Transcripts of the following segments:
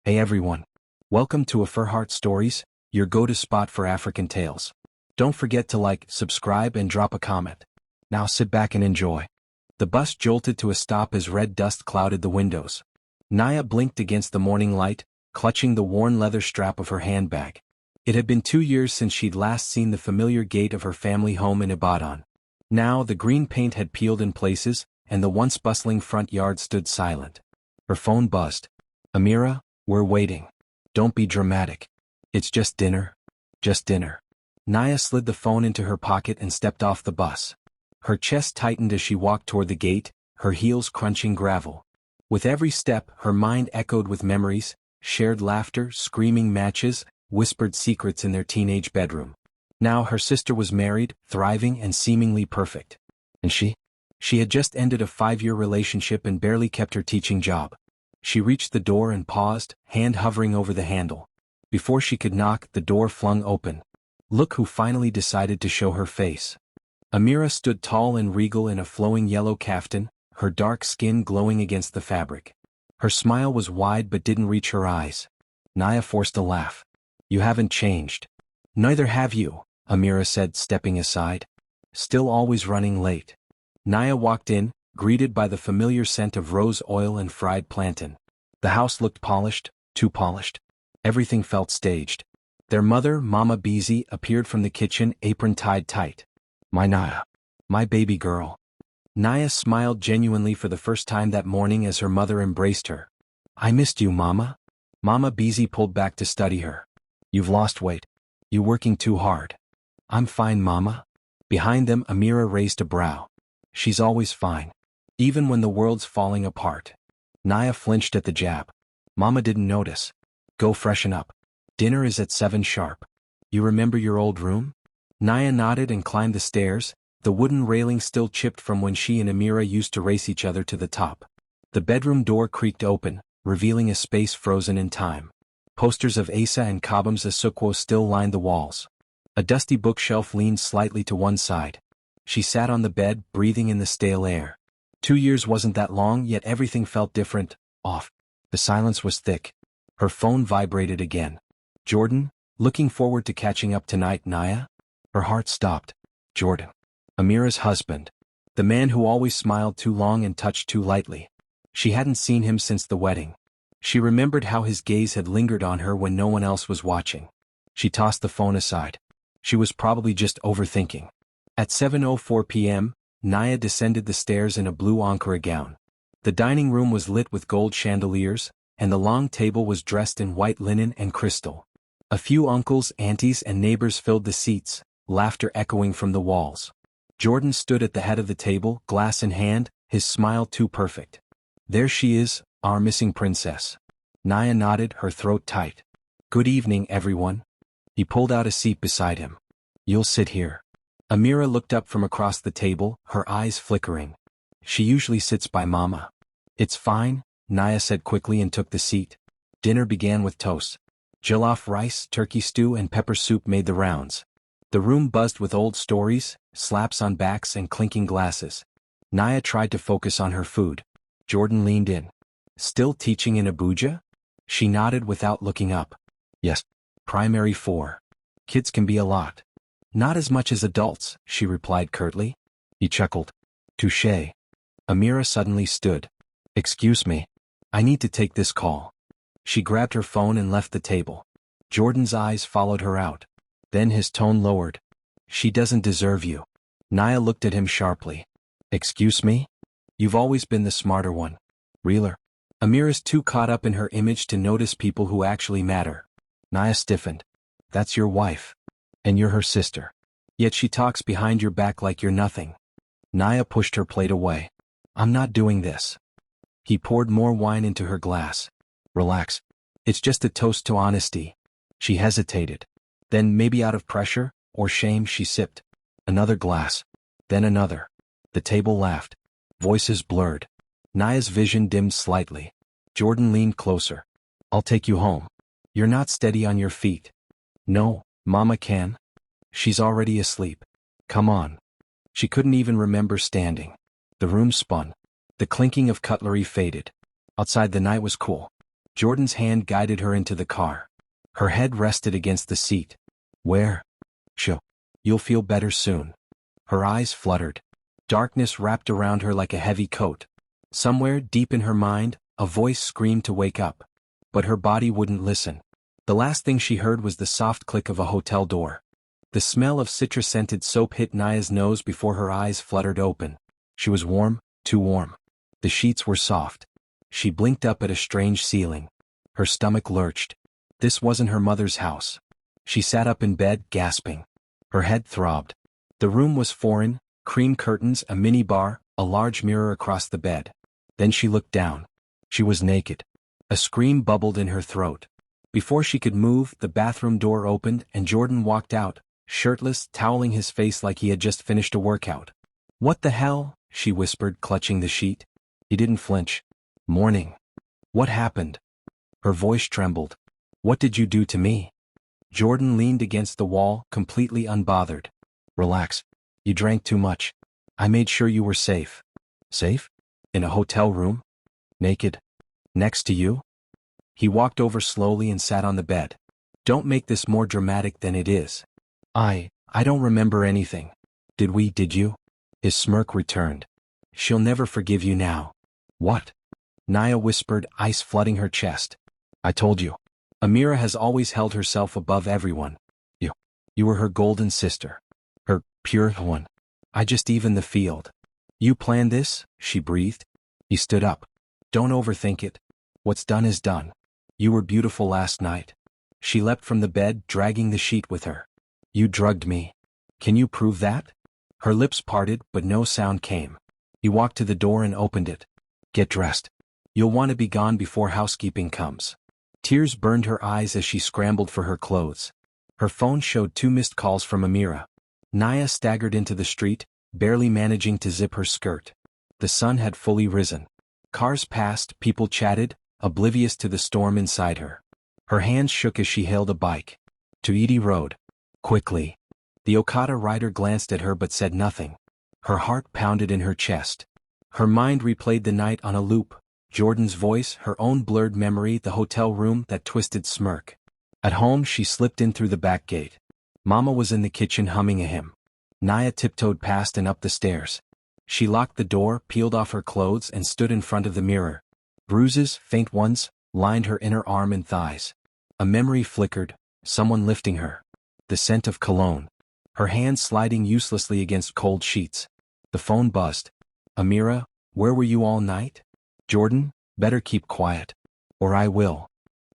Hey everyone. Welcome to AfriHeart Stories, your go-to spot for African tales. Don't forget to like, subscribe and drop a comment. Now sit back and enjoy. The bus jolted to a stop as red dust clouded the windows. Naya blinked against the morning light, clutching the worn leather strap of her handbag. It had been 2 years since she'd last seen the familiar gate of her family home in Ibadan. Now the green paint had peeled in places, and the once bustling front yard stood silent. Her phone buzzed. Amira, we're waiting. Don't be dramatic. It's just dinner. Just dinner. Naya slid the phone into her pocket and stepped off the bus. Her chest tightened as she walked toward the gate, her heels crunching gravel. With every step, her mind echoed with memories, shared laughter, screaming matches, whispered secrets in their teenage bedroom. Now her sister was married, thriving and seemingly perfect. And she? She had just ended a 5-year relationship and barely kept her teaching job. She reached the door and paused, hand hovering over the handle. Before she could knock, the door flung open. Look who finally decided to show her face. Amira stood tall and regal in a flowing yellow kaftan, her dark skin glowing against the fabric. Her smile was wide but didn't reach her eyes. Naya forced a laugh. You haven't changed. Neither have you, Amira said, stepping aside. Still always running late. Naya walked in, greeted by the familiar scent of rose oil and fried plantain. The house looked polished, too polished. Everything felt staged. Their mother, Mama Beezy, appeared from the kitchen, apron tied tight. My Naya. My baby girl. Naya smiled genuinely for the first time that morning as her mother embraced her. I missed you, Mama. Mama Beezy pulled back to study her. You've lost weight. You working too hard. I'm fine, Mama. Behind them, Amira raised a brow. She's always fine. Even when the world's falling apart. Naya flinched at the jab. Mama didn't notice. Go freshen up. Dinner is at 7 sharp. You remember your old room? Naya nodded and climbed the stairs, the wooden railing still chipped from when she and Amira used to race each other to the top. The bedroom door creaked open, revealing a space frozen in time. Posters of Asa and Kabam's Asukwo still lined the walls. A dusty bookshelf leaned slightly to one side. She sat on the bed, breathing in the stale air. 2 years wasn't that long, yet everything felt different, off. The silence was thick. Her phone vibrated again. Jordan, looking forward to catching up tonight, Naya? Her heart stopped. Jordan. Amira's husband. The man who always smiled too long and touched too lightly. She hadn't seen him since the wedding. She remembered how his gaze had lingered on her when no one else was watching. She tossed the phone aside. She was probably just overthinking. At 7:04 p.m., Naya descended the stairs in a blue Ankara gown. The dining room was lit with gold chandeliers, and the long table was dressed in white linen and crystal. A few uncles, aunties, and neighbors filled the seats, laughter echoing from the walls. Jordan stood at the head of the table, glass in hand, his smile too perfect. There she is, our missing princess. Naya nodded, her throat tight. Good evening, everyone. He pulled out a seat beside him. You'll sit here. Amira looked up from across the table, her eyes flickering. She usually sits by Mama. It's fine, Naya said quickly and took the seat. Dinner began with toast. Jollof rice, turkey stew and pepper soup made the rounds. The room buzzed with old stories, slaps on backs and clinking glasses. Naya tried to focus on her food. Jordan leaned in. Still teaching in Abuja? She nodded without looking up. Yes. Primary 4. Kids can be a lot. Not as much as adults, she replied curtly. He chuckled. Touché. Amira suddenly stood. Excuse me. I need to take this call. She grabbed her phone and left the table. Jordan's eyes followed her out. Then his tone lowered. She doesn't deserve you. Naya looked at him sharply. Excuse me? You've always been the smarter one. Realer. Amira's too caught up in her image to notice people who actually matter. Naya stiffened. That's your wife. And you're her sister. Yet she talks behind your back like you're nothing. Naya pushed her plate away. I'm not doing this. He poured more wine into her glass. Relax. It's just a toast to honesty. She hesitated. Then, maybe out of pressure, or shame, she sipped. Another glass. Then another. The table laughed. Voices blurred. Naya's vision dimmed slightly. Jordan leaned closer. I'll take you home. You're not steady on your feet. No, Mama can. She's already asleep. Come on. She couldn't even remember standing. The room spun. The clinking of cutlery faded. Outside the night was cool. Jordan's hand guided her into the car. Her head rested against the seat. Where? Shoo. You'll feel better soon. Her eyes fluttered. Darkness wrapped around her like a heavy coat. Somewhere deep in her mind, a voice screamed to wake up. But her body wouldn't listen. The last thing she heard was the soft click of a hotel door. The smell of citrus-scented soap hit Naya's nose before her eyes fluttered open. She was warm, too warm. The sheets were soft. She blinked up at a strange ceiling. Her stomach lurched. This wasn't her mother's house. She sat up in bed, gasping. Her head throbbed. The room was foreign, cream curtains, a mini bar, a large mirror across the bed. Then she looked down. She was naked. A scream bubbled in her throat. Before she could move, the bathroom door opened and Jordan walked out, shirtless, toweling his face like he had just finished a workout. "What the hell?" she whispered, clutching the sheet. He didn't flinch. "Morning. What happened?" Her voice trembled. "What did you do to me?" Jordan leaned against the wall, completely unbothered. "Relax. You drank too much. I made sure you were safe." "Safe? In a hotel room? Naked? Next to you?" He walked over slowly and sat on the bed. "Don't make this more dramatic than it is." I don't remember anything. Did you?" His smirk returned. "She'll never forgive you now." "What?" Naya whispered, ice flooding her chest. "I told you. Amira has always held herself above everyone. You were her golden sister. Her pure one. I just evened the field." "You planned this?" she breathed. He stood up. "Don't overthink it. What's done is done. You were beautiful last night." She leapt from the bed, dragging the sheet with her. "You drugged me. Can you prove that?" Her lips parted, but no sound came. He walked to the door and opened it. "Get dressed. You'll want to be gone before housekeeping comes." Tears burned her eyes as she scrambled for her clothes. Her phone showed 2 missed calls from Amira. Naya staggered into the street, barely managing to zip her skirt. The sun had fully risen. Cars passed, people chatted, oblivious to the storm inside her. Her hands shook as she hailed a bike. "To Edie Road. Quickly." The Okada rider glanced at her but said nothing. Her heart pounded in her chest. Her mind replayed the night on a loop. Jordan's voice, her own blurred memory, the hotel room, that twisted smirk. At home, she slipped in through the back gate. Mama was in the kitchen humming a hymn. Naya tiptoed past and up the stairs. She locked the door, peeled off her clothes, and stood in front of the mirror. Bruises, faint ones, lined her inner arm and thighs. A memory flickered, someone lifting her. The scent of cologne. Her hand sliding uselessly against cold sheets. The phone buzzed. "Amira, where were you all night?" "Jordan, better keep quiet. Or I will."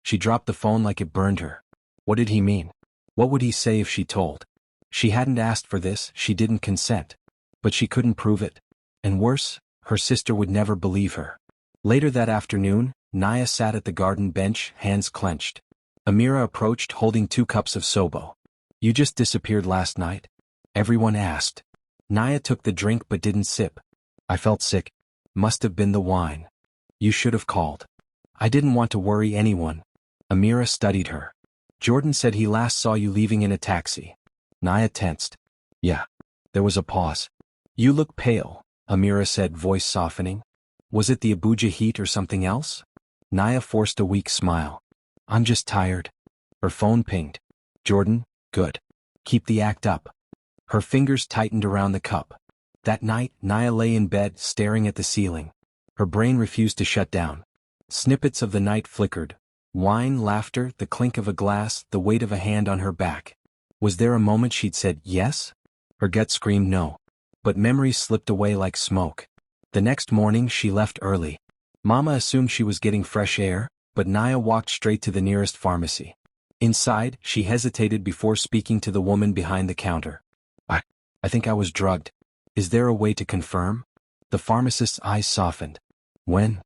She dropped the phone like it burned her. What did he mean? What would he say if she told? She hadn't asked for this, she didn't consent. But she couldn't prove it. And worse, her sister would never believe her. Later that afternoon, Naya sat at the garden bench, hands clenched. Amira approached, holding 2 cups of sobo. "You just disappeared last night?" everyone asked. Naya took the drink but didn't sip. "I felt sick. Must have been the wine. You should have called. I didn't want to worry anyone." Amira studied her. "Jordan said he last saw you leaving in a taxi." Naya tensed. "Yeah." There was a pause. "You look pale," Amira said, voice softening. "Was it the Abuja heat or something else?" Naya forced a weak smile. "I'm just tired." Her phone pinged. "Jordan, good. Keep the act up." Her fingers tightened around the cup. That night, Naya lay in bed, staring at the ceiling. Her brain refused to shut down. Snippets of the night flickered. Wine, laughter, the clink of a glass, the weight of a hand on her back. Was there a moment she'd said yes? Her gut screamed no. But memories slipped away like smoke. The next morning she left early. Mama assumed she was getting fresh air, but Naya walked straight to the nearest pharmacy. Inside, she hesitated before speaking to the woman behind the counter. I think I was drugged. Is there a way to confirm?" The pharmacist's eyes softened. "When?"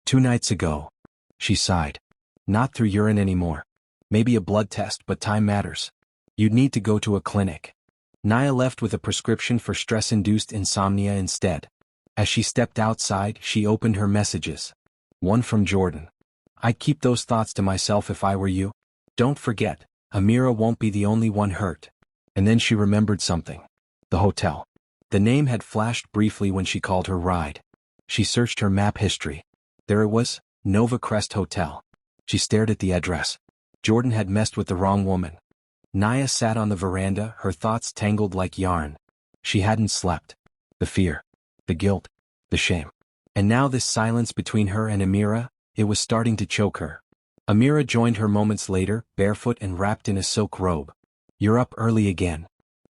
"2 nights ago." She sighed. "Not through urine anymore. Maybe a blood test, but time matters. You'd need to go to a clinic." Naya left with a prescription for stress-induced insomnia instead. As she stepped outside, she opened her messages. One from Jordan. "I'd keep those thoughts to myself if I were you. Don't forget, Amira won't be the only one hurt." And then she remembered something. The hotel. The name had flashed briefly when she called her ride. She searched her map history. There it was, Nova Crest Hotel. She stared at the address. Jordan had messed with the wrong woman. Naya sat on the veranda, her thoughts tangled like yarn. She hadn't slept. The fear. The guilt. The shame. And now this silence between her and Amira, it was starting to choke her. Amira joined her moments later, barefoot and wrapped in a silk robe. "You're up early again."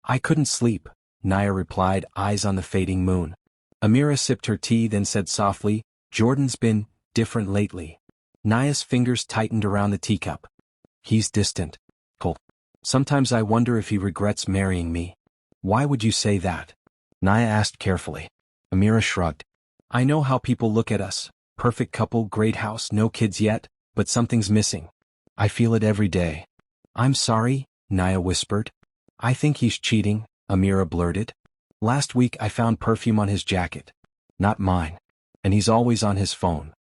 "I couldn't sleep," Naya replied, eyes on the fading moon. Amira sipped her tea, then said softly, "Jordan's been different lately." Naya's fingers tightened around the teacup. "He's distant. Cold. Sometimes I wonder if he regrets marrying me." "Why would you say that?" Naya asked carefully. Amira shrugged. "I know how people look at us. Perfect couple, great house, no kids yet, but something's missing. I feel it every day." "I'm sorry," Naya whispered. "I think he's cheating," Amira blurted. "Last week I found perfume on his jacket. Not mine. And he's always on his phone."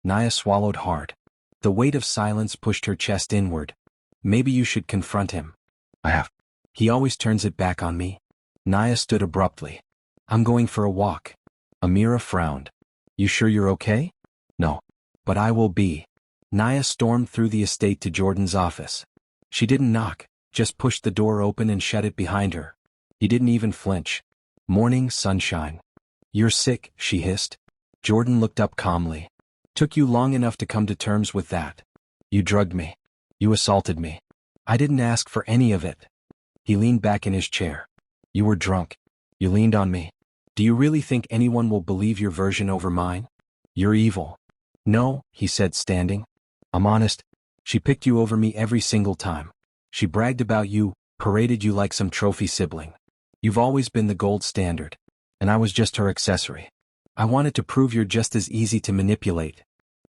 Naya swallowed hard. The weight of silence pushed her chest inward. "Maybe you should confront him." "I have. He always turns it back on me." Naya stood abruptly. "I'm going for a walk." Amira frowned. "You sure you're okay?" "No. But I will be." Naya stormed through the estate to Jordan's office. She didn't knock, just pushed the door open and shut it behind her. He didn't even flinch. "Morning, sunshine." "You're sick," she hissed. Jordan looked up calmly. "Took you long enough to come to terms with that. You drugged me. You assaulted me. I didn't ask for any of it." He leaned back in his chair. "You were drunk. You leaned on me. Do you really think anyone will believe your version over mine? You're evil." "No," he said, standing. "I'm honest. She picked you over me every single time. She bragged about you, paraded you like some trophy sibling. You've always been the gold standard. And I was just her accessory. I wanted to prove you're just as easy to manipulate.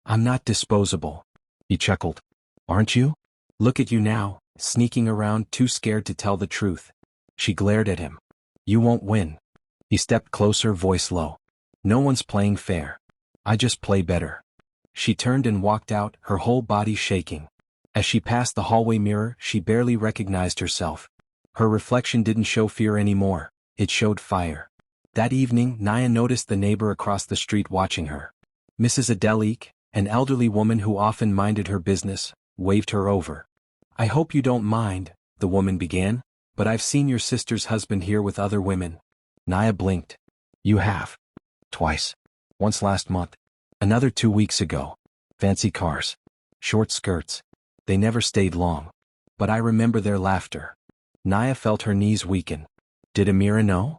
I'm not disposable." He chuckled. "Aren't you? Look at you now, sneaking around, too scared to tell the truth." She glared at him. "You won't win." He stepped closer, voice low. "No one's playing fair. I just play better." She turned and walked out, her whole body shaking. As she passed the hallway mirror, she barely recognized herself. Her reflection didn't show fear anymore, it showed fire. That evening, Naya noticed the neighbor across the street watching her. Mrs. Adelik, an elderly woman who often minded her business, waved her over. "I hope you don't mind," the woman began, "but I've seen your sister's husband here with other women." Naya blinked. "You have?" "Twice. Once last month. Another 2 weeks ago. Fancy cars. Short skirts. They never stayed long. But I remember their laughter." Naya felt her knees weaken. Did Amira know?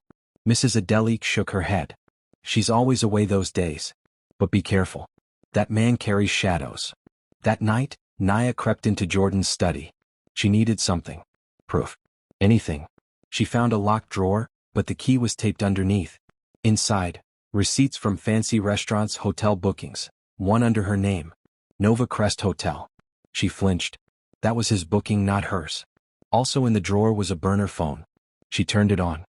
Mrs. Adelik shook her head. "She's always away those days. But be careful. That man carries shadows." That night, Naya crept into Jordan's study. She needed something. Proof. Anything. She found a locked drawer, but the key was taped underneath. Inside, receipts from fancy restaurants, hotel bookings, one under her name. Nova Crest Hotel. She flinched. That was his booking, not hers. Also in the drawer was a burner phone. She turned it on.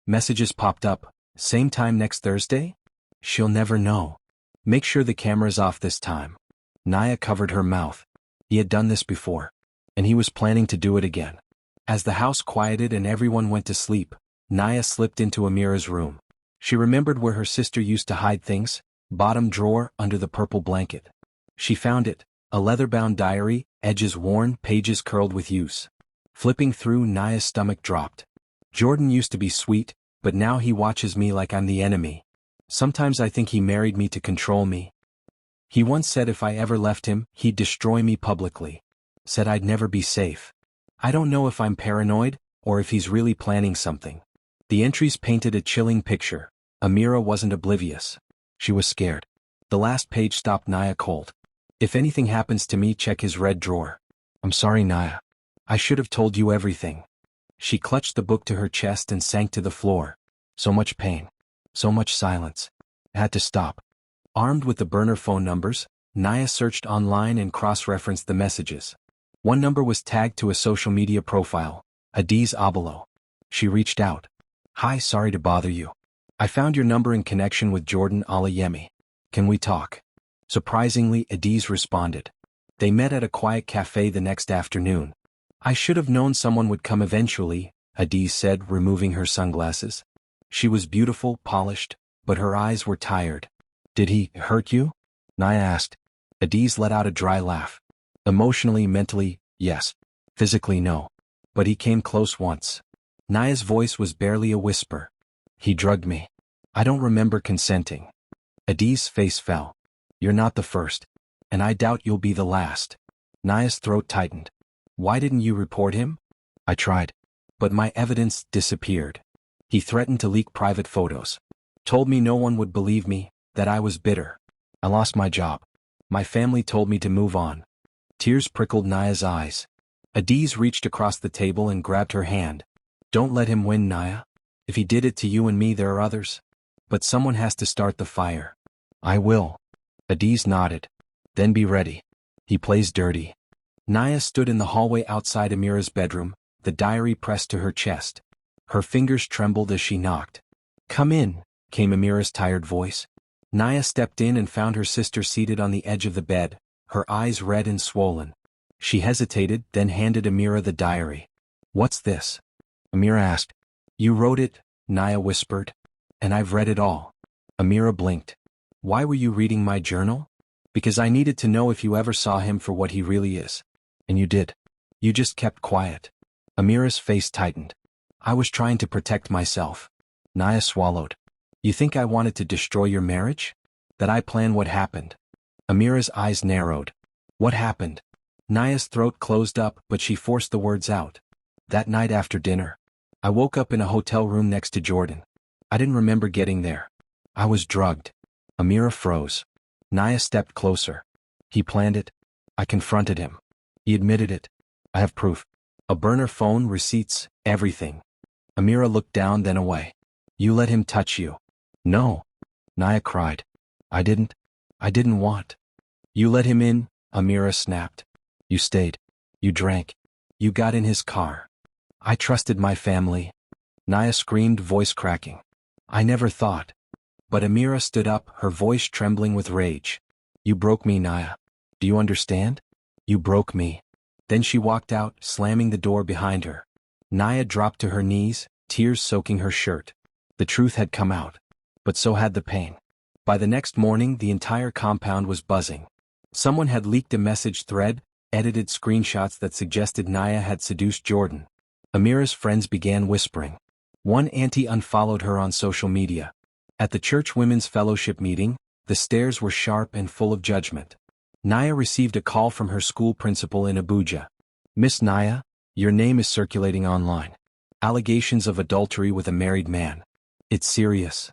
Messages popped up. "Same time next Thursday?" She'll never know. "Make sure the camera's off this time." Naya covered her mouth. He had done this before. And he was planning to do it again. As the house quieted and everyone went to sleep, Naya slipped into Amira's room. She remembered where her sister used to hide things, bottom drawer under the purple blanket. She found it, a leather-bound diary, edges worn, pages curled with use. Flipping through, Naya's stomach dropped. "Jordan used to be sweet, but now he watches me like I'm the enemy. Sometimes I think he married me to control me. He once said if I ever left him, he'd destroy me publicly. Said I'd never be safe. I don't know if I'm paranoid, or if he's really planning something." The entries painted a chilling picture. Amira wasn't oblivious. She was scared. The last page stopped Naya cold. "If anything happens to me, check his red drawer." "I'm sorry, Naya. I should have told you everything." She clutched the book to her chest and sank to the floor. So much pain. So much silence. It had to stop. Armed with the burner phone numbers, Naya searched online and cross-referenced the messages. One number was tagged to a social media profile, Adiz Abalo. She reached out. "Hi, sorry to bother you. I found your number in connection with Jordan Alayemi. Can we talk?" Surprisingly, Adiz responded. They met at a quiet cafe the next afternoon. "I should have known someone would come eventually," Adiz said, removing her sunglasses. She was beautiful, polished, but her eyes were tired. "Did he hurt you?" Naya asked. Adiz let out a dry laugh. Emotionally, mentally, yes. Physically, no. But he came close once. Naya's voice was barely a whisper. He drugged me. I don't remember consenting. Adi's face fell. You're not the first. And I doubt you'll be the last. Naya's throat tightened. Why didn't you report him? I tried. But my evidence disappeared. He threatened to leak private photos. Told me no one would believe me, that I was bitter. I lost my job. My family told me to move on. Tears prickled Naya's eyes. Adiz reached across the table and grabbed her hand. Don't let him win, Naya. If he did it to you and me, there are others. But someone has to start the fire. I will. Adiz nodded. Then be ready. He plays dirty. Naya stood in the hallway outside Amira's bedroom, the diary pressed to her chest. Her fingers trembled as she knocked. Come in, came Amira's tired voice. Naya stepped in and found her sister seated on the edge of the bed, her eyes red and swollen. She hesitated, then handed Amira the diary. What's this? Amira asked. You wrote it, Naya whispered. And I've read it all. Amira blinked. Why were you reading my journal? Because I needed to know if you ever saw him for what he really is. And you did. You just kept quiet. Amira's face tightened. I was trying to protect myself. Naya swallowed. You think I wanted to destroy your marriage? That I planned what happened? Amira's eyes narrowed. What happened? Naya's throat closed up, but she forced the words out. That night after dinner, I woke up in a hotel room next to Jordan. I didn't remember getting there. I was drugged. Amira froze. Naya stepped closer. He planned it. I confronted him. He admitted it. I have proof. A burner phone, receipts, everything. Amira looked down, then away. You let him touch you. No. Naya cried. I didn't want. You let him in, Amira snapped. You stayed. You drank. You got in his car. I trusted my family. Naya screamed, voice cracking. I never thought. But Amira stood up, her voice trembling with rage. You broke me, Naya. Do you understand? You broke me. Then she walked out, slamming the door behind her. Naya dropped to her knees, tears soaking her shirt. The truth had come out. But so had the pain. By the next morning, the entire compound was buzzing. Someone had leaked a message thread, edited screenshots that suggested Naya had seduced Jordan. Amira's friends began whispering. One auntie unfollowed her on social media. At the church women's fellowship meeting, the stares were sharp and full of judgment. Naya received a call from her school principal in Abuja. Miss Naya, your name is circulating online. Allegations of adultery with a married man. It's serious.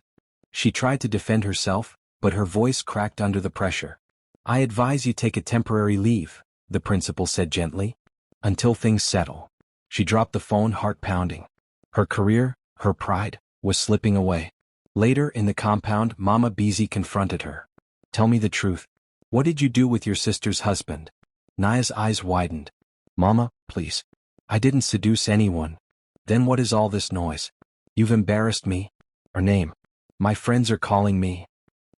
She tried to defend herself, but her voice cracked under the pressure. I advise you take a temporary leave, the principal said gently. Until things settle. She dropped the phone, heart pounding. Her career, her pride, was slipping away. Later in the compound, Mama Beezy confronted her. Tell me the truth. What did you do with your sister's husband? Naya's eyes widened. Mama, please. I didn't seduce anyone. Then what is all this noise? You've embarrassed me. Her name. My friends are calling me.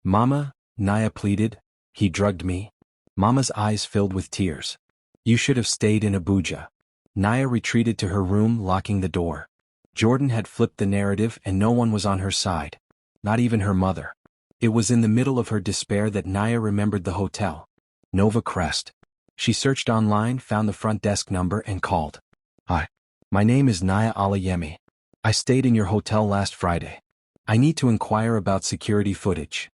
Mama, Naya pleaded. He drugged me. Mama's eyes filled with tears. You should have stayed in Abuja. Naya retreated to her room, locking the door. Jordan had flipped the narrative and no one was on her side. Not even her mother. It was in the middle of her despair that Naya remembered the hotel. Nova Crest. She searched online, found the front desk number and called. Hi. My name is Naya Alayemi. I stayed in your hotel last Friday. I need to inquire about security footage.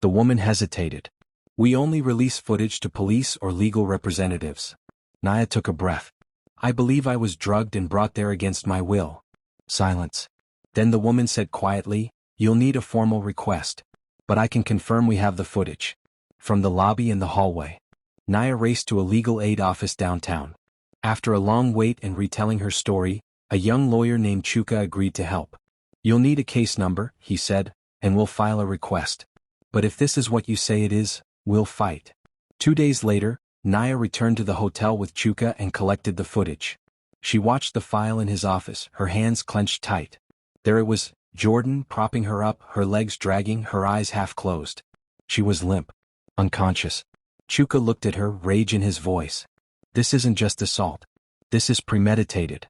The woman hesitated. We only release footage to police or legal representatives. Naya took a breath. I believe I was drugged and brought there against my will. Silence. Then the woman said quietly, You'll need a formal request. But I can confirm we have the footage. From the lobby and the hallway. Naya raced to a legal aid office downtown. After a long wait and retelling her story, a young lawyer named Chuka agreed to help. You'll need a case number, he said, and we'll file a request. But if this is what you say it is, we'll fight. 2 days later, Naya returned to the hotel with Chuka and collected the footage. She watched the file in his office, her hands clenched tight. There it was, Jordan propping her up, her legs dragging, her eyes half closed. She was limp. Unconscious. Chuka looked at her, rage in his voice. This isn't just assault. This is premeditated.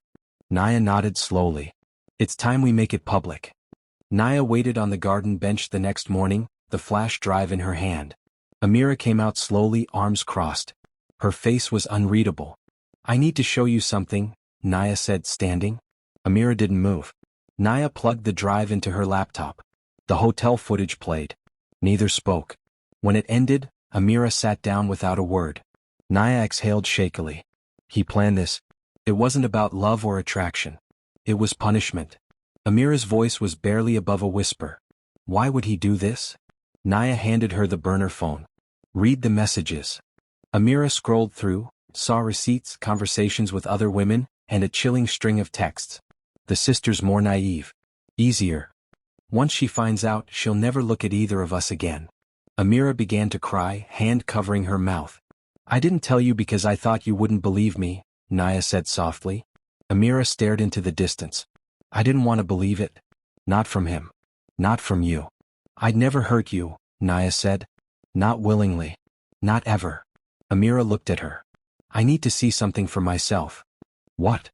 Naya nodded slowly. It's time we make it public. Naya waited on the garden bench the next morning, the flash drive in her hand. Amira came out slowly, arms crossed. Her face was unreadable. "I need to show you something," Naya said, standing. Amira didn't move. Naya plugged the drive into her laptop. The hotel footage played. Neither spoke. When it ended, Amira sat down without a word. Naya exhaled shakily. He planned this. It wasn't about love or attraction. It was punishment. Amira's voice was barely above a whisper. Why would he do this? Naya handed her the burner phone. Read the messages. Amira scrolled through, saw receipts, conversations with other women, and a chilling string of texts. The sister's more naive. Easier. Once she finds out, she'll never look at either of us again. Amira began to cry, hand covering her mouth. I didn't tell you because I thought you wouldn't believe me, Naya said softly. Amira stared into the distance. I didn't want to believe it. Not from him. Not from you. I'd never hurt you, Naya said. Not willingly. Not ever. Amira looked at her. I need to see something for myself. What?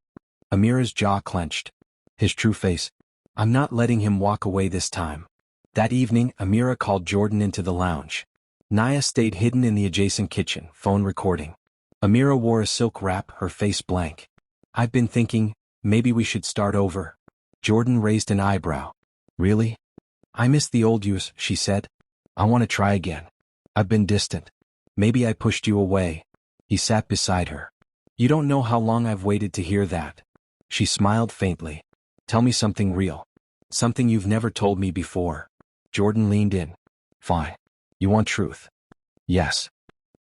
Amira's jaw clenched. His true face. I'm not letting him walk away this time. That evening, Amira called Jordan into the lounge. Naya stayed hidden in the adjacent kitchen, phone recording. Amira wore a silk wrap, her face blank. I've been thinking, maybe we should start over. Jordan raised an eyebrow. Really? I miss the old yous, she said. I want to try again. I've been distant. Maybe I pushed you away. He sat beside her. You don't know how long I've waited to hear that. She smiled faintly. Tell me something real. Something you've never told me before. Jordan leaned in. Fine. You want truth? Yes.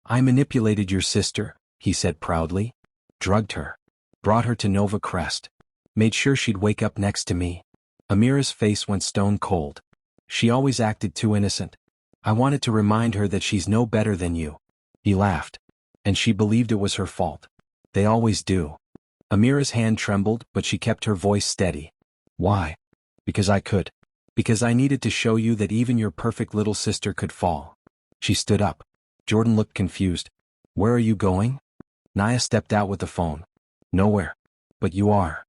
I manipulated your sister, he said proudly. Drugged her. Brought her to Nova Crest. Made sure she'd wake up next to me. Amira's face went stone cold. She always acted too innocent. I wanted to remind her that she's no better than you. He laughed. And she believed it was her fault. They always do. Amira's hand trembled, but she kept her voice steady. Why? Because I could. Because I needed to show you that even your perfect little sister could fall. She stood up. Jordan looked confused. Where are you going? Naya stepped out with the phone. Nowhere. But you are.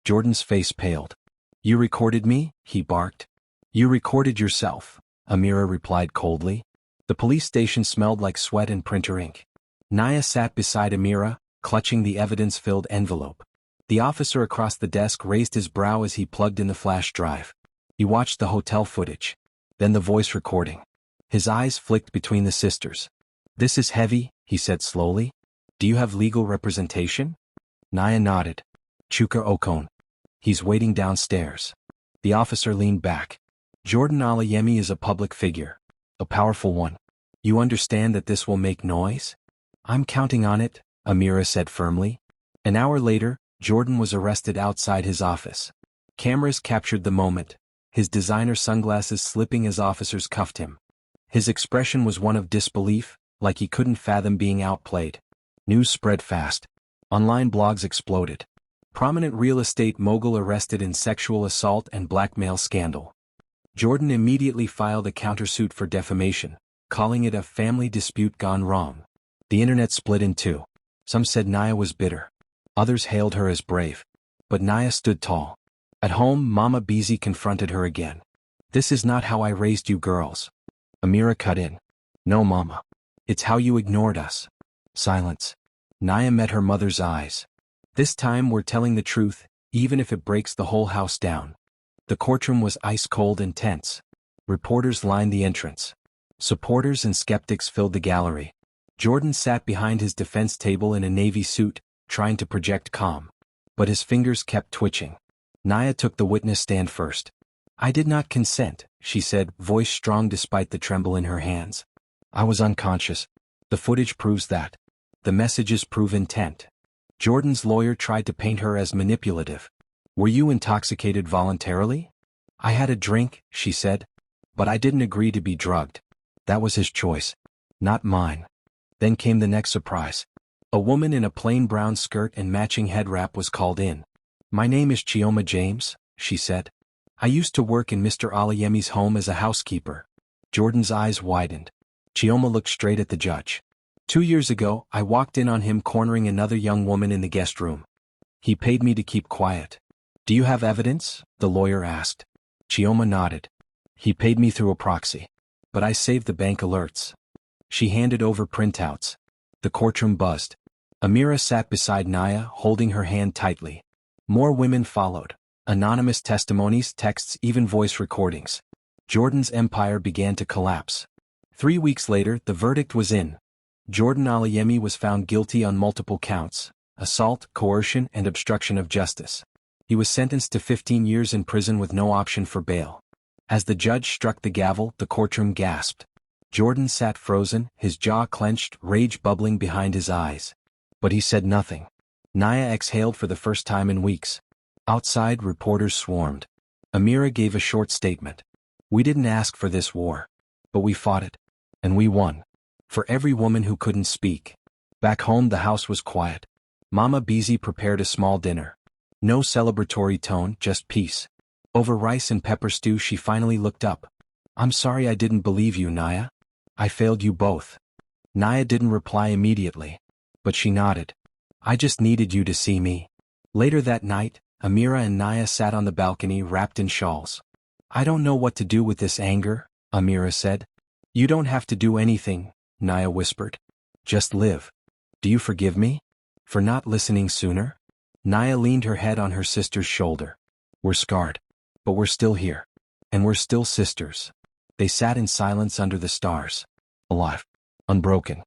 Jordan's face paled. You recorded me? He barked. You recorded yourself, Amira replied coldly. The police station smelled like sweat and printer ink. Naya sat beside Amira, clutching the evidence-filled envelope. The officer across the desk raised his brow as he plugged in the flash drive. He watched the hotel footage. Then the voice recording. His eyes flicked between the sisters. This is heavy, he said slowly. Do you have legal representation? Naya nodded. Chuka Okon. He's waiting downstairs. The officer leaned back. Jordan Alayemi is a public figure. A powerful one. You understand that this will make noise? I'm counting on it, Amira said firmly. An hour later, Jordan was arrested outside his office. Cameras captured the moment, his designer sunglasses slipping as officers cuffed him. His expression was one of disbelief, like he couldn't fathom being outplayed. News spread fast. Online blogs exploded. Prominent real estate mogul arrested in sexual assault and blackmail scandal. Jordan immediately filed a countersuit for defamation, calling it a family dispute gone wrong. The internet split in two. Some said Naya was bitter. Others hailed her as brave. But Naya stood tall. At home, Mama Beezy confronted her again. This is not how I raised you girls. Amira cut in. No, Mama. It's how you ignored us. Silence. Naya met her mother's eyes. This time we're telling the truth, even if it breaks the whole house down. The courtroom was ice-cold and tense. Reporters lined the entrance. Supporters and skeptics filled the gallery. Jordan sat behind his defense table in a navy suit, trying to project calm. But his fingers kept twitching. Naya took the witness stand first. I did not consent, she said, voice strong despite the tremble in her hands. I was unconscious. The footage proves that. The messages prove intent. Jordan's lawyer tried to paint her as manipulative. Were you intoxicated voluntarily? I had a drink, she said. But I didn't agree to be drugged. That was his choice. Not mine. Then came the next surprise. A woman in a plain brown skirt and matching head wrap was called in. My name is Chioma James, she said. I used to work in Mr. Alayemi's home as a housekeeper. Jordan's eyes widened. Chioma looked straight at the judge. 2 years ago, I walked in on him cornering another young woman in the guest room. He paid me to keep quiet. Do you have evidence? The lawyer asked. Chioma nodded. He paid me through a proxy. But I saved the bank alerts. She handed over printouts. The courtroom buzzed. Amira sat beside Naya, holding her hand tightly. More women followed. Anonymous testimonies, texts, even voice recordings. Jordan's empire began to collapse. 3 weeks later, the verdict was in. Jordan Alayemi was found guilty on multiple counts: assault, coercion, and obstruction of justice. He was sentenced to 15 years in prison with no option for bail. As the judge struck the gavel, the courtroom gasped. Jordan sat frozen, his jaw clenched, rage bubbling behind his eyes. But he said nothing. Naya exhaled for the first time in weeks. Outside, reporters swarmed. Amira gave a short statement. "We didn't ask for this war. But we fought it. And we won." For every woman who couldn't speak. Back home, the house was quiet. Mama Beezy prepared a small dinner. No celebratory tone, just peace. Over rice and pepper stew, she finally looked up. "I'm sorry I didn't believe you, Naya. I failed you both." Naya didn't reply immediately. But she nodded. "I just needed you to see me." Later that night, Amira and Naya sat on the balcony wrapped in shawls. "I don't know what to do with this anger," Amira said. "You don't have to do anything," Naya whispered. "Just live. Do you forgive me? For not listening sooner?" Naya leaned her head on her sister's shoulder. "We're scarred. But we're still here. And we're still sisters." They sat in silence under the stars. Alive. Unbroken.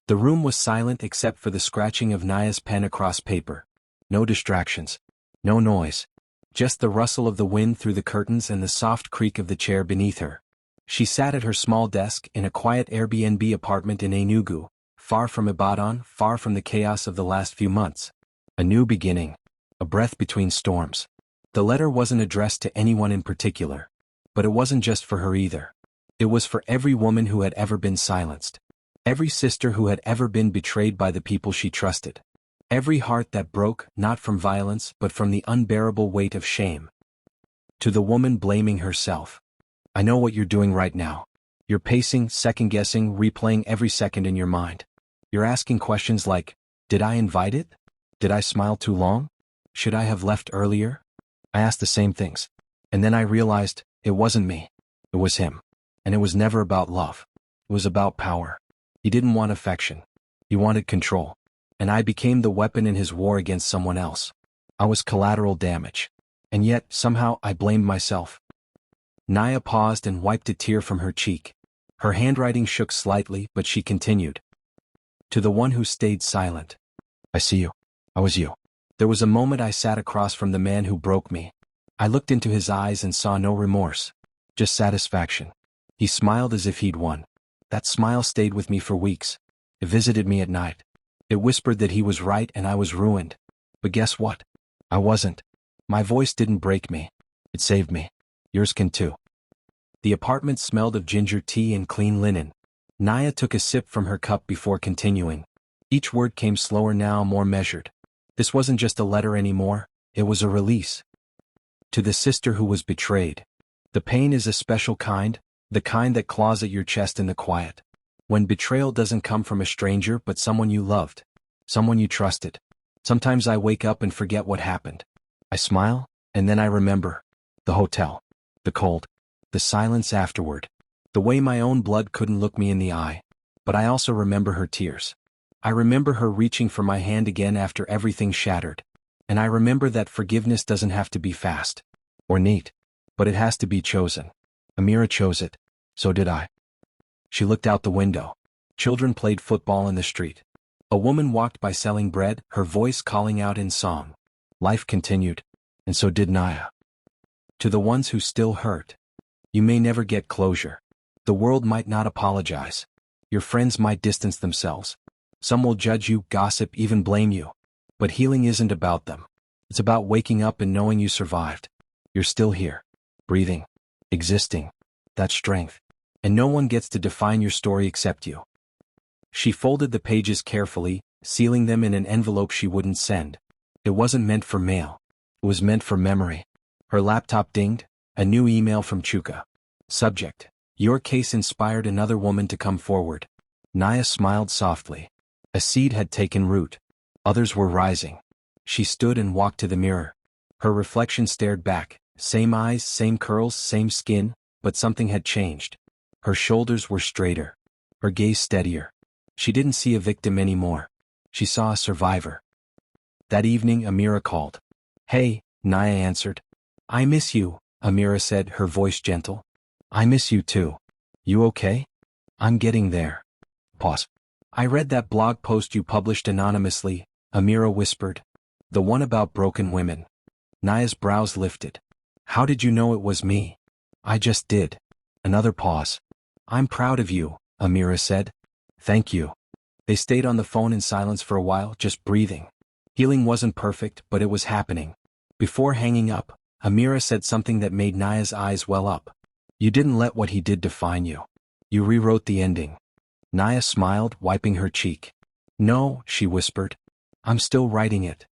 The room was silent except for the scratching of Naya's pen across paper. No distractions. No noise. Just the rustle of the wind through the curtains and the soft creak of the chair beneath her. She sat at her small desk in a quiet Airbnb apartment in Enugu, far from Ibadan, far from the chaos of the last few months. A new beginning. A breath between storms. The letter wasn't addressed to anyone in particular. But it wasn't just for her either. It was for every woman who had ever been silenced. Every sister who had ever been betrayed by the people she trusted. Every heart that broke, not from violence but from the unbearable weight of shame. To the woman blaming herself. "I know what you're doing right now. You're pacing, second-guessing, replaying every second in your mind. You're asking questions like, did I invite it? Did I smile too long? Should I have left earlier?" I asked the same things. And then I realized, it wasn't me. It was him. And it was never about love. It was about power. He didn't want affection. He wanted control. And I became the weapon in his war against someone else. I was collateral damage. And yet, somehow, I blamed myself. Naya paused and wiped a tear from her cheek. Her handwriting shook slightly, but she continued. To the one who stayed silent. "I see you. I was you. There was a moment I sat across from the man who broke me. I looked into his eyes and saw no remorse. Just satisfaction. He smiled as if he'd won. That smile stayed with me for weeks. It visited me at night. It whispered that he was right and I was ruined. But guess what? I wasn't. My voice didn't break me. It saved me. Yours can too." The apartment smelled of ginger tea and clean linen. Naya took a sip from her cup before continuing. Each word came slower now, more measured. This wasn't just a letter anymore, it was a release. To the sister who was betrayed. The pain is a special kind, the kind that claws at your chest in the quiet. When betrayal doesn't come from a stranger but someone you loved. Someone you trusted. Sometimes I wake up and forget what happened. I smile, and then I remember. The hotel. The cold. The silence afterward. The way my own blood couldn't look me in the eye. But I also remember her tears. I remember her reaching for my hand again after everything shattered. And I remember that forgiveness doesn't have to be fast. Or neat. But it has to be chosen. Amira chose it. So did I. She looked out the window. Children played football in the street. A woman walked by selling bread, her voice calling out in song. Life continued. And so did Naya. To the ones who still hurt. You may never get closure. The world might not apologize. Your friends might distance themselves. Some will judge you, gossip, even blame you. But healing isn't about them. It's about waking up and knowing you survived. You're still here. Breathing. Existing. That's strength. And no one gets to define your story except you. She folded the pages carefully, sealing them in an envelope she wouldn't send. It wasn't meant for mail. It was meant for memory. Her laptop dinged. A new email from Chuka. Subject. Your case inspired another woman to come forward. Naya smiled softly. A seed had taken root. Others were rising. She stood and walked to the mirror. Her reflection stared back. Same eyes, same curls, same skin, but something had changed. Her shoulders were straighter. Her gaze steadier. She didn't see a victim anymore. She saw a survivor. That evening Amira called. "Hey," Naya answered. "I miss you," Amira said, her voice gentle. "I miss you too. You okay?" "I'm getting there." Pause. "I read that blog post you published anonymously," Amira whispered. "The one about broken women." Naya's brows lifted. "How did you know it was me?" "I just did." Another pause. "I'm proud of you," Amira said. "Thank you." They stayed on the phone in silence for a while, just breathing. Healing wasn't perfect, but it was happening. Before hanging up, Amira said something that made Naya's eyes well up. "You didn't let what he did define you. You rewrote the ending." Naya smiled, wiping her cheek. "No," she whispered. "I'm still writing it."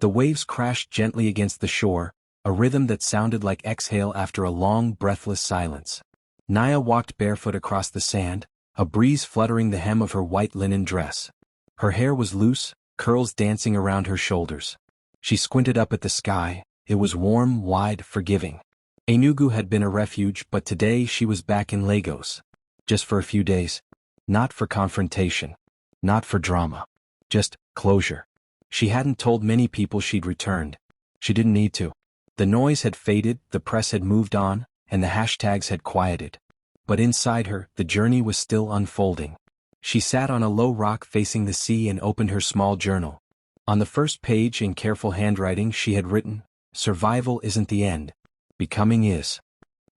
The waves crashed gently against the shore, a rhythm that sounded like exhale after a long, breathless silence. Naya walked barefoot across the sand, a breeze fluttering the hem of her white linen dress. Her hair was loose, curls dancing around her shoulders. She squinted up at the sky. It was warm, wide, forgiving. Enugu had been a refuge, but today she was back in Lagos. Just for a few days. Not for confrontation. Not for drama. Just closure. She hadn't told many people she'd returned. She didn't need to. The noise had faded, the press had moved on, and the hashtags had quieted. But inside her, the journey was still unfolding. She sat on a low rock facing the sea and opened her small journal. On the first page, in careful handwriting, she had written, "Survival isn't the end. Becoming is."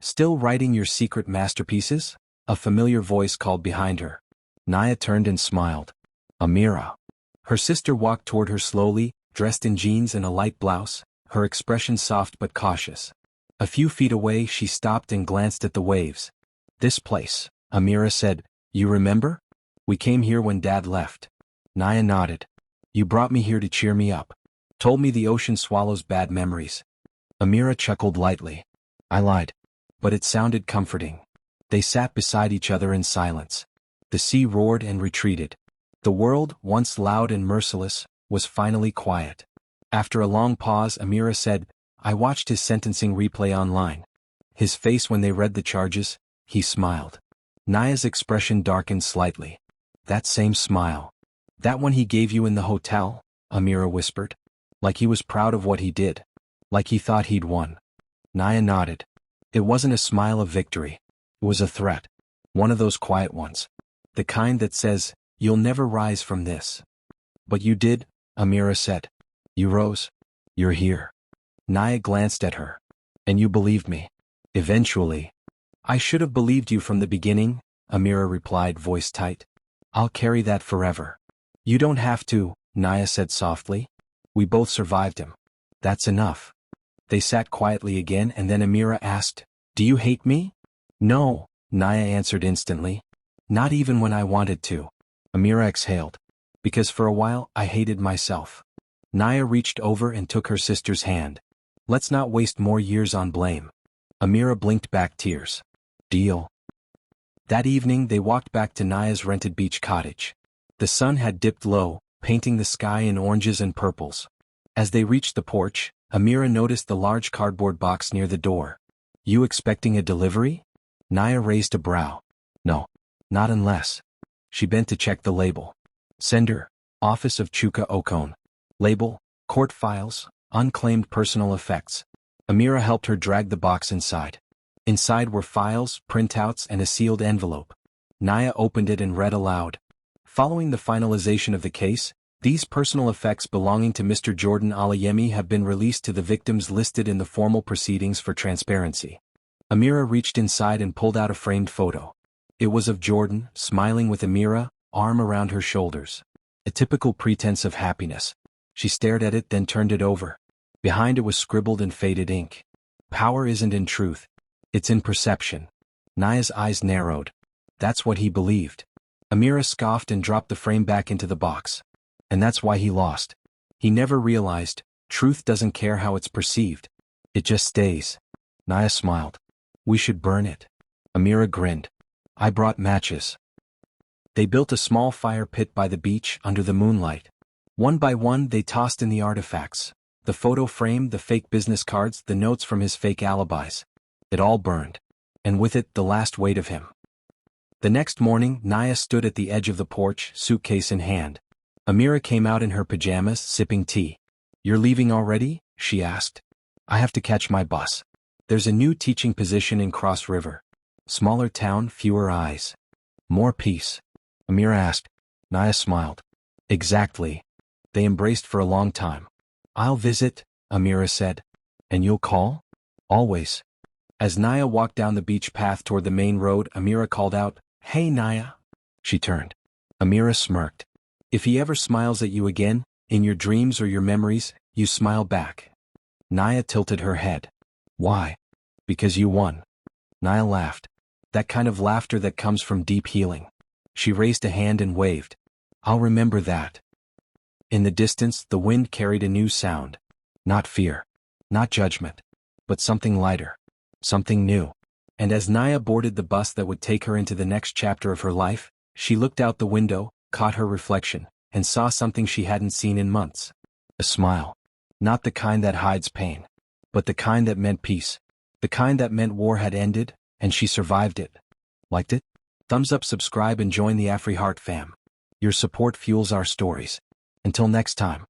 "Still writing your secret masterpieces?" A familiar voice called behind her. Naya turned and smiled. "Amira." Her sister walked toward her slowly, dressed in jeans and a light blouse, her expression soft but cautious. A few feet away she stopped and glanced at the waves. "This place," Amira said. "You remember? We came here when Dad left." Naya nodded. "You brought me here to cheer me up. Told me the ocean swallows bad memories." Amira chuckled lightly. "I lied. But it sounded comforting." They sat beside each other in silence. The sea roared and retreated. The world, once loud and merciless, was finally quiet. After a long pause, Amira said, "I watched his sentencing replay online. His face when they read the charges, he smiled." Naya's expression darkened slightly. "That same smile. That one he gave you in the hotel?" Amira whispered. "Like he was proud of what he did. Like he thought he'd won." Naya nodded. It wasn't a smile of victory. It was a threat. One of those quiet ones. The kind that says, "You'll never rise from this." "But you did," Amira said. "You rose. You're here." Naya glanced at her. "And you believed me. Eventually." "I should have believed you from the beginning," Amira replied, voice tight. "I'll carry that forever." "You don't have to," Naya said softly. "We both survived him. That's enough." They sat quietly again and then Amira asked, "Do you hate me?" "No," Naya answered instantly. "Not even when I wanted to." Amira exhaled. "Because for a while I hated myself." Naya reached over and took her sister's hand. "Let's not waste more years on blame." Amira blinked back tears. "Deal." That evening they walked back to Naya's rented beach cottage. The sun had dipped low, painting the sky in oranges and purples. As they reached the porch, Amira noticed the large cardboard box near the door. "You expecting a delivery?" Naya raised a brow. "No. Not unless." She bent to check the label. "Sender, Office of Chuka Okon." Label, "Court Files, Unclaimed Personal Effects." Amira helped her drag the box inside. Inside were files, printouts, and a sealed envelope. Naya opened it and read aloud. "Following the finalization of the case, these personal effects belonging to Mr. Jordan Alayemi have been released to the victims listed in the formal proceedings for transparency." Amira reached inside and pulled out a framed photo. It was of Jordan, smiling with Amira, arm around her shoulders. A typical pretense of happiness. She stared at it, then turned it over. Behind it was scribbled in faded ink. "Power isn't in truth. It's in perception." Naya's eyes narrowed. That's what he believed. Amira scoffed and dropped the frame back into the box. And that's why he lost. He never realized, truth doesn't care how it's perceived. It just stays. Naya smiled. "We should burn it." Amira grinned. "I brought matches." They built a small fire pit by the beach under the moonlight. One by one they tossed in the artifacts. The photo frame, the fake business cards, the notes from his fake alibis. It all burned. And with it the last weight of him. The next morning, Naya stood at the edge of the porch, suitcase in hand. Amira came out in her pajamas, sipping tea. "You're leaving already?" she asked. "I have to catch my bus. There's a new teaching position in Cross River. Smaller town, fewer eyes. More peace." Amira asked. Naya smiled. "Exactly." They embraced for a long time. "I'll visit," Amira said. "And you'll call?" "Always." As Naya walked down the beach path toward the main road, Amira called out, "Hey Naya." She turned. Amira smirked. "If he ever smiles at you again, in your dreams or your memories, you smile back." Naya tilted her head. "Why?" "Because you won." Naya laughed. That kind of laughter that comes from deep healing. She raised a hand and waved. "I'll remember that." In the distance, the wind carried a new sound. Not fear. Not judgment. But something lighter. Something new. And as Naya boarded the bus that would take her into the next chapter of her life, she looked out the window, caught her reflection, and saw something she hadn't seen in months. A smile. Not the kind that hides pain. But the kind that meant peace. The kind that meant war had ended, and she survived it. Liked it? Thumbs up, subscribe, and join the AfriHeart fam. Your support fuels our stories. Until next time.